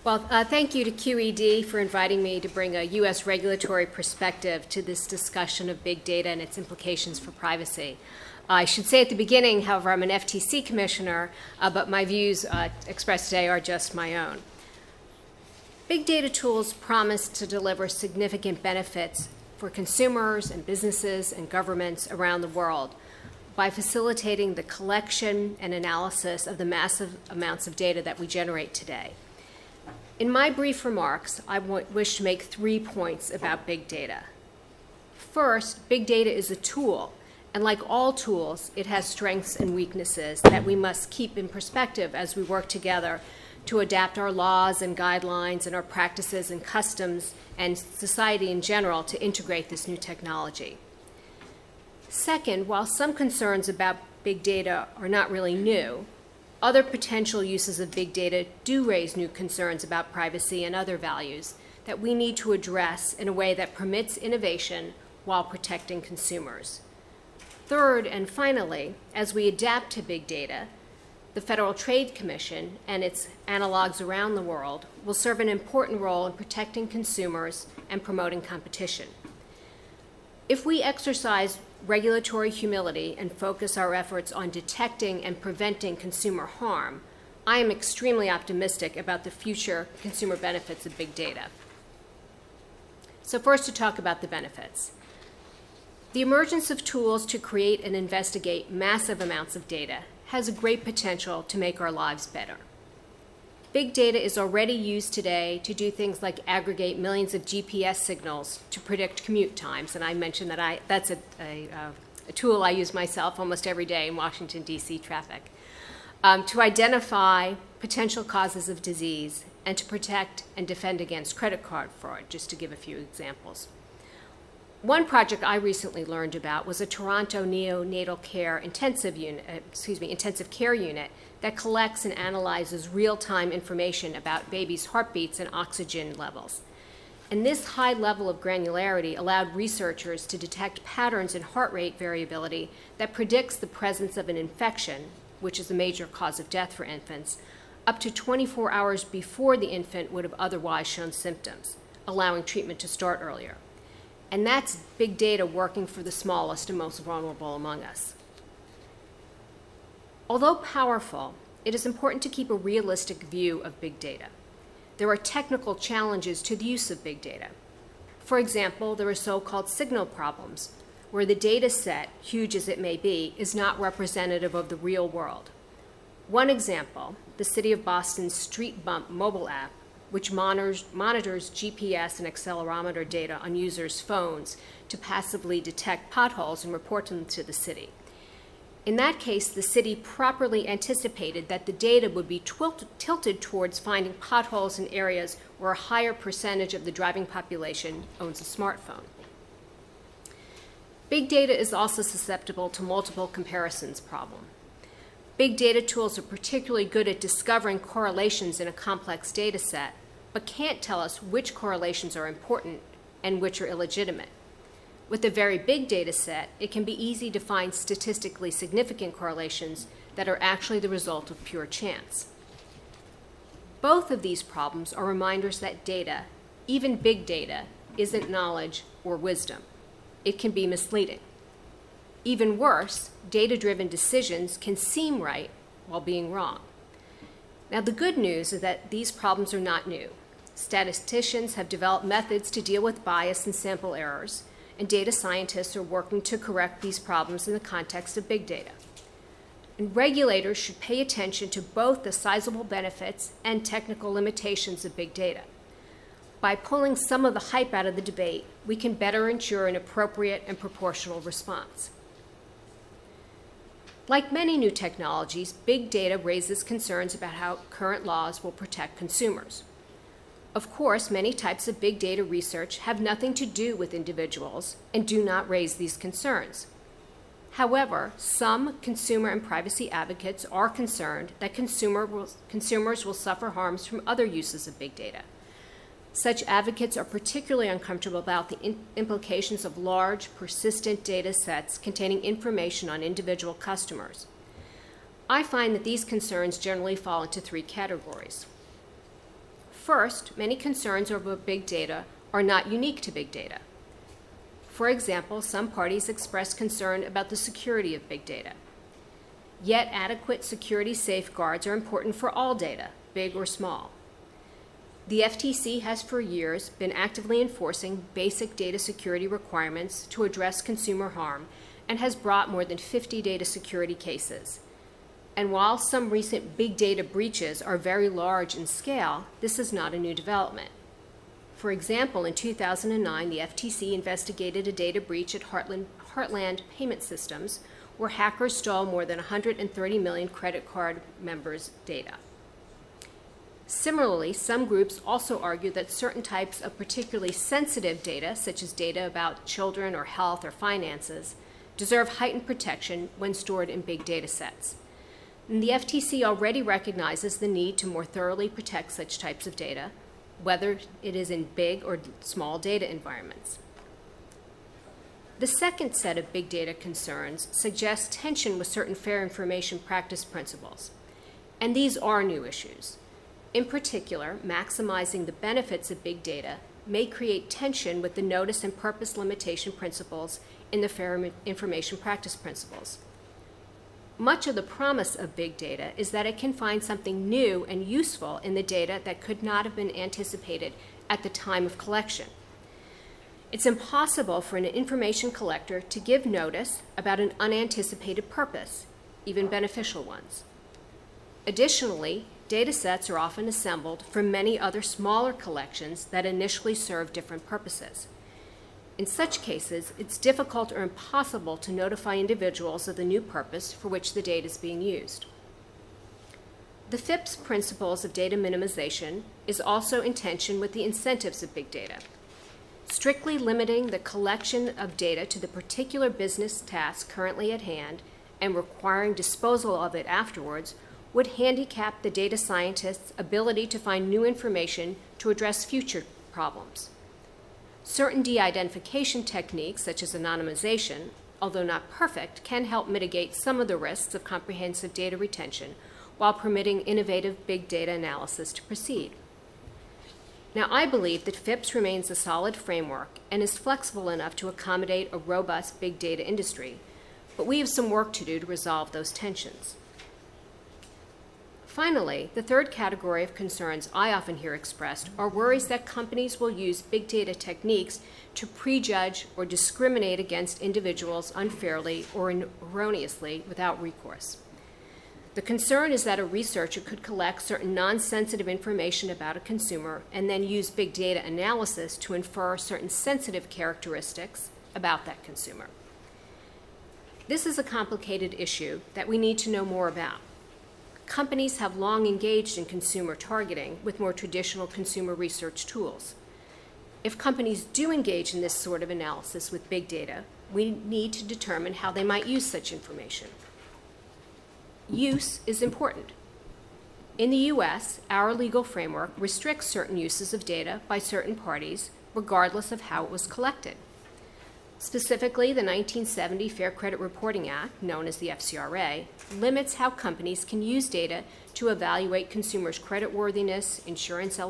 Well, thank you to QED for inviting me to bring a U.S. regulatory perspective to this discussion of big data and its implications for privacy. I should say at the beginning, however, I'm an FTC commissioner, but my views expressed today are just my own. Big data tools promise to deliver significant benefits for consumers and businesses and governments around the world by facilitating the collection and analysis of the massive amounts of data that we generate today. In my brief remarks, I wish to make 3 points about big data. First, big data is a tool, and like all tools, it has strengths and weaknesses that we must keep in perspective as we work together to adapt our laws and guidelines and our practices and customs and society in general to integrate this new technology. Second, while some concerns about big data are not really new, other potential uses of big data do raise new concerns about privacy and other values that we need to address in a way that permits innovation while protecting consumers. Third, and finally, as we adapt to big data, the Federal Trade Commission and its analogs around the world will serve an important role in protecting consumers and promoting competition. If we exercise regulatory humility and focus our efforts on detecting and preventing consumer harm, I am extremely optimistic about the future consumer benefits of big data. So first, to talk about the benefits. The emergence of tools to create and investigate massive amounts of data has a great potential to make our lives better. Big data is already used today to do things like aggregate millions of GPS signals to predict commute times, and I mentioned that that's a tool I use myself almost every day in Washington, D.C. traffic, to identify potential causes of disease and to protect and defend against credit card fraud, just to give a few examples. One project I recently learned about was a Toronto neonatal care intensive care unit that collects and analyzes real-time information about babies' heartbeats and oxygen levels. And this high level of granularity allowed researchers to detect patterns in heart rate variability that predicts the presence of an infection, which is a major cause of death for infants, up to 24 hours before the infant would have otherwise shown symptoms, allowing treatment to start earlier. And that's big data working for the smallest and most vulnerable among us. Although powerful, it is important to keep a realistic view of big data. There are technical challenges to the use of big data. For example, there are so-called signal problems, where the data set, huge as it may be, is not representative of the real world. One example, the City of Boston's Street Bump mobile app, which monitors GPS and accelerometer data on users' phones to passively detect potholes and report them to the city. In that case, the city properly anticipated that the data would be tilted towards finding potholes in areas where a higher percentage of the driving population owns a smartphone. Big data is also susceptible to multiple comparisons problem. Big data tools are particularly good at discovering correlations in a complex data set, but can't tell us which correlations are important and which are illegitimate. With a very big data set, it can be easy to find statistically significant correlations that are actually the result of pure chance. Both of these problems are reminders that data, even big data, isn't knowledge or wisdom. It can be misleading. Even worse, data-driven decisions can seem right while being wrong. Now, the good news is that these problems are not new. Statisticians have developed methods to deal with bias and sample errors, and data scientists are working to correct these problems in the context of big data. And regulators should pay attention to both the sizable benefits and technical limitations of big data. By pulling some of the hype out of the debate, we can better ensure an appropriate and proportional response. Like many new technologies, big data raises concerns about how current laws will protect consumers. Of course, many types of big data research have nothing to do with individuals and do not raise these concerns. However, some consumer and privacy advocates are concerned that consumers will suffer harms from other uses of big data. Such advocates are particularly uncomfortable about the implications of large, persistent data sets containing information on individual customers. I find that these concerns generally fall into 3 categories. First, many concerns over big data are not unique to big data. For example, some parties express concern about the security of big data. Yet adequate security safeguards are important for all data, big or small. The FTC has for years been actively enforcing basic data security requirements to address consumer harm and has brought more than 50 data security cases. And while some recent big data breaches are very large in scale, this is not a new development. For example, in 2009, the FTC investigated a data breach at Heartland Payment Systems, where hackers stole more than 130 million credit card members' data. Similarly, some groups also argue that certain types of particularly sensitive data, such as data about children or health or finances, deserve heightened protection when stored in big data sets. And the FTC already recognizes the need to more thoroughly protect such types of data, whether it is in big or small data environments. The second set of big data concerns suggests tension with certain fair information practice principles, and these are new issues. In particular, maximizing the benefits of big data may create tension with the notice and purpose limitation principles in the fair information practice principles. Much of the promise of big data is that it can find something new and useful in the data that could not have been anticipated at the time of collection. It's impossible for an information collector to give notice about an unanticipated purpose, even beneficial ones. Additionally, data sets are often assembled from many other smaller collections that initially serve different purposes. In such cases, it's difficult or impossible to notify individuals of the new purpose for which the data is being used. The FIPS principles of data minimization is also in tension with the incentives of big data. Strictly limiting the collection of data to the particular business task currently at hand and requiring disposal of it afterwards would handicap the data scientist's ability to find new information to address future problems. Certain de-identification techniques, such as anonymization, although not perfect, can help mitigate some of the risks of comprehensive data retention while permitting innovative big data analysis to proceed. Now, I believe that FIPS remains a solid framework and is flexible enough to accommodate a robust big data industry, but we have some work to do to resolve those tensions. Finally, the third category of concerns I often hear expressed are worries that companies will use big data techniques to prejudge or discriminate against individuals unfairly or erroneously without recourse. The concern is that a researcher could collect certain non-sensitive information about a consumer and then use big data analysis to infer certain sensitive characteristics about that consumer. This is a complicated issue that we need to know more about. Companies have long engaged in consumer targeting with more traditional consumer research tools. If companies do engage in this sort of analysis with big data, we need to determine how they might use such information. Use is important. In the US, our legal framework restricts certain uses of data by certain parties, regardless of how it was collected. Specifically, the 1970 Fair Credit Reporting Act, known as the FCRA, limits how companies can use data to evaluate consumers' creditworthiness, insurance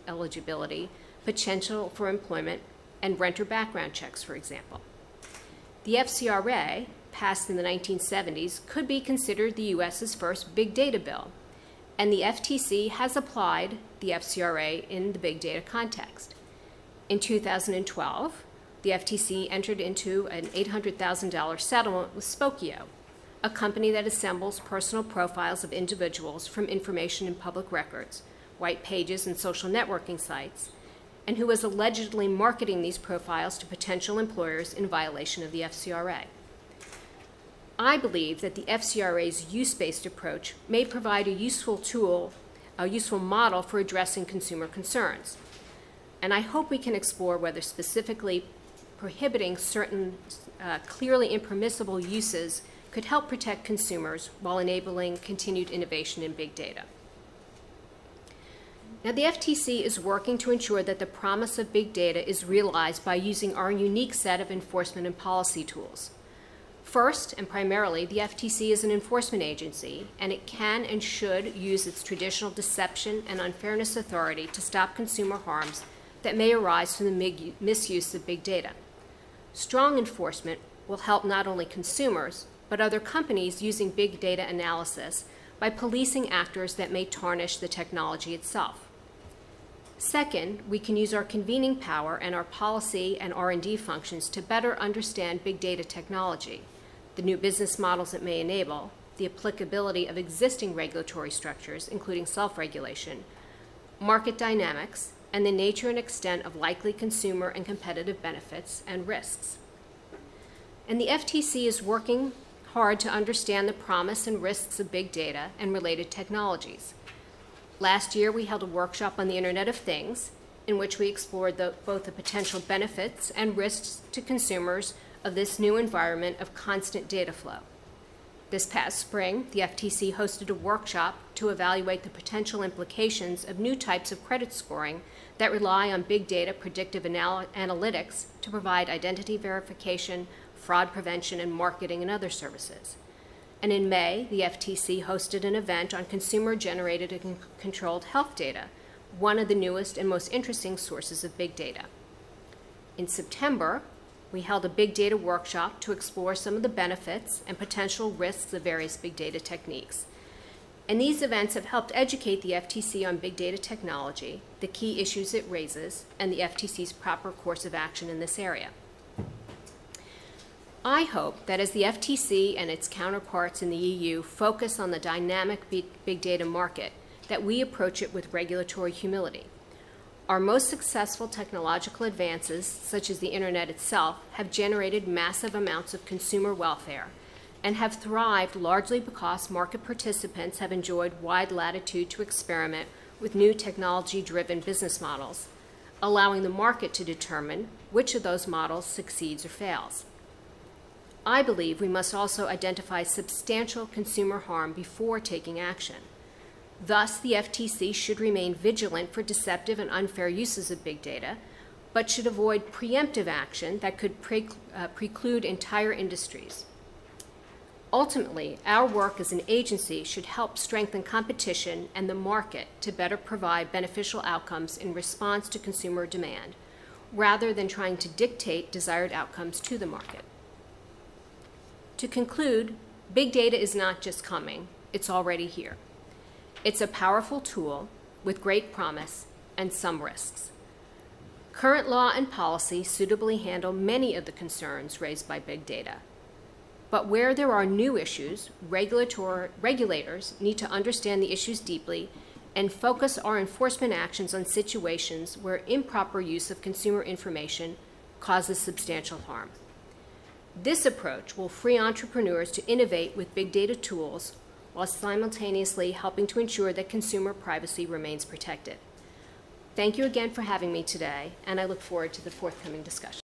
eligibility, potential for employment, and renter background checks, for example. The FCRA, passed in the 1970s, could be considered the US's first big data bill, and the FTC has applied the FCRA in the big data context. In 2012, the FTC entered into an $800,000 settlement with Spokio, a company that assembles personal profiles of individuals from information in public records, white pages, and social networking sites, and who was allegedly marketing these profiles to potential employers in violation of the FCRA. I believe that the FCRA's use-based approach may provide a useful tool, a useful model for addressing consumer concerns. And I hope we can explore whether specifically prohibiting certain clearly impermissible uses could help protect consumers while enabling continued innovation in big data. Now, the FTC is working to ensure that the promise of big data is realized by using our unique set of enforcement and policy tools. First, and primarily, the FTC is an enforcement agency, and it can and should use its traditional deception and unfairness authority to stop consumer harms that may arise from the misuse of big data. Strong enforcement will help not only consumers, but other companies using big data analysis by policing actors that may tarnish the technology itself. Second, we can use our convening power and our policy and R&D functions to better understand big data technology, the new business models it may enable, the applicability of existing regulatory structures, including self-regulation, market dynamics, and the nature and extent of likely consumer and competitive benefits and risks. And the FTC is working hard to understand the promise and risks of big data and related technologies. Last year, we held a workshop on the Internet of Things, in which we explored both the potential benefits and risks to consumers of this new environment of constant data flow. This past spring, the FTC hosted a workshop to evaluate the potential implications of new types of credit scoring that rely on big data predictive analytics to provide identity verification, fraud prevention, and marketing and other services. And in May, the FTC hosted an event on consumer-generated and controlled health data, one of the newest and most interesting sources of big data. In September, we held a big data workshop to explore some of the benefits and potential risks of various big data techniques. And these events have helped educate the FTC on big data technology, the key issues it raises, and the FTC's proper course of action in this area. I hope that as the FTC and its counterparts in the EU focus on the dynamic big data market, that we approach it with regulatory humility. Our most successful technological advances, such as the Internet itself, have generated massive amounts of consumer welfare and have thrived largely because market participants have enjoyed wide latitude to experiment with new technology-driven business models, allowing the market to determine which of those models succeeds or fails. I believe we must also identify substantial consumer harm before taking action. Thus, the FTC should remain vigilant for deceptive and unfair uses of big data, but should avoid preemptive action that could preclude entire industries. Ultimately, our work as an agency should help strengthen competition and the market to better provide beneficial outcomes in response to consumer demand, rather than trying to dictate desired outcomes to the market. To conclude, big data is not just coming, it's already here. It's a powerful tool with great promise and some risks. Current law and policy suitably handle many of the concerns raised by big data. But where there are new issues, regulators need to understand the issues deeply and focus our enforcement actions on situations where improper use of consumer information causes substantial harm. This approach will free entrepreneurs to innovate with big data tools while simultaneously helping to ensure that consumer privacy remains protected. Thank you again for having me today, and I look forward to the forthcoming discussion.